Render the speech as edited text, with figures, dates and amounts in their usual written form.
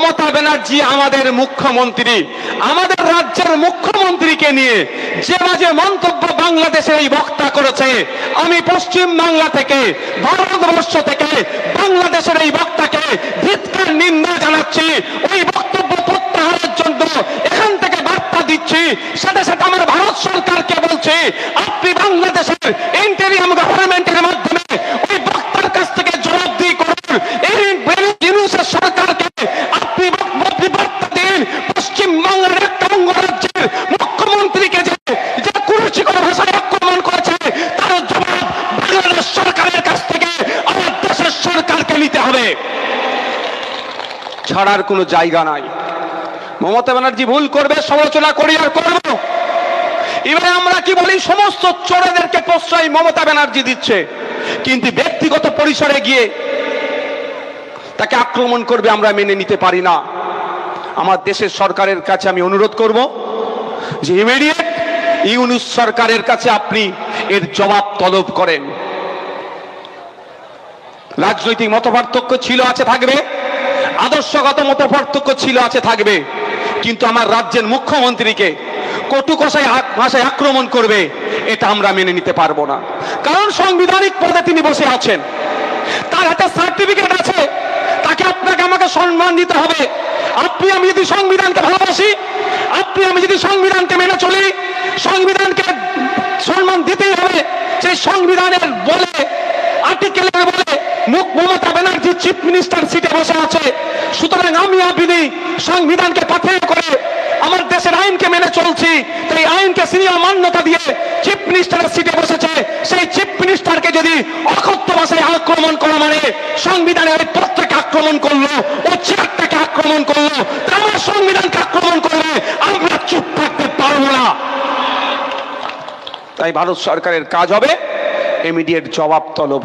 মমতা ব্যানার্জি আমাদের মুখ্যমন্ত্রী, আমাদের রাজ্যের মুখ্যমন্ত্রীকে নিয়ে যে বাজে মন্তব্য বাংলাদেশের এই বক্তা করেছে, আমি পশ্চিম বাংলা থেকে, ভারতবর্ষ থেকে বাংলাদেশের এই বক্তাকে ধিক্কার নিন্দা জানাচ্ছি। ওই বক্তব্য প্রত্যাহারের জন্য এখান থেকে বার্তা দিচ্ছি। সাথে সাথে আমার ভারত সরকারকে বলছি, আপনি বাংলাদেশের ইন্টেরিয়াম গভর্নমেন্টের মাধ্যমে ওই বক্তার কাছ থেকে জবাবদিহি করুন। এই সরকারকে আপনি বার্তা দিন, পশ্চিম বাংলার একটা অঙ্গরাজ্যের মুখ্যমন্ত্রীকে যে কুরুচিকর ভাষায় আক্রমণ করেছে, তার জবাব বাংলাদেশ সরকারের কাছ থেকে আমার দেশের সরকারকে নিতে হবে। ছাড়ার কোনো জায়গা নাই। মমতা ব্যানার্জি ভুল করবে, সমালোচনা করি আর করব। এবারে আমরা কি বলি, সমস্ত চোরেদেরকে প্রশ্রয় মমতা ব্যানার্জি দিচ্ছে, কিন্তু ব্যক্তিগত পরিসরে গিয়ে তাকে আক্রমণ করবে আমরা মেনে নিতে পারি না। আমার দেশের সরকারের কাছে আমি অনুরোধ করব যে ইমিডিয়েট ইউনূস সরকারের কাছে আপনি এর জবাব তলব করেন। রাজনৈতিক মতপার্থক্য ছিল, আছে, থাকবে, আদর্শগত মতপার্থক্য ছিল, আছে, থাকবে, কিন্তু আমার রাজ্যের মুখ্যমন্ত্রীকে কটু ভাষায় আক্রমণ করবে, এটা আমরা মেনে নিতে পারবো না। কারণ সাংবিধানিক পদে তিনি বসে আছেন, তার হাতে সার্টিফিকেট আছে, তাকে আপনাকে আমাকে সম্মান দিতে হবে। আপনি আমি যদি সংবিধানকে ভালোবাসি, আপনি আমি যদি সংবিধানকে মেনে চলি, সংবিধানকে সম্মান দিতেই হবে। সেই সংবিধানের বলে, আর্টিকেলের বলে মমতা ব্যানার্জি চিফ মিনিস্টার সিটে বসে আছে। সুতরাং আমি আপনি সংবিধানকে পাথেয় করে আমার দেশের আইনকে মেনে চলছি, তাই আইনকে সিনিয়র মান্যতা দিয়ে চিফ মিনিস্টারের সিটে বসেছে। সেই চিফ মিনিস্টারকে যদি অকথ্য ভাষায় আক্রমণ করা মানে সংবিধানের ওই পত্রকে আক্রমণ করলো, ও চেয়ারটাকে আক্রমণ করলো, আমার সংবিধানকে আক্রমণ করলে আমরা চুপ থাকতে পারবো না। তাই ভারত সরকারের কাজ হবে ইমিডিয়েট জবাব তলব।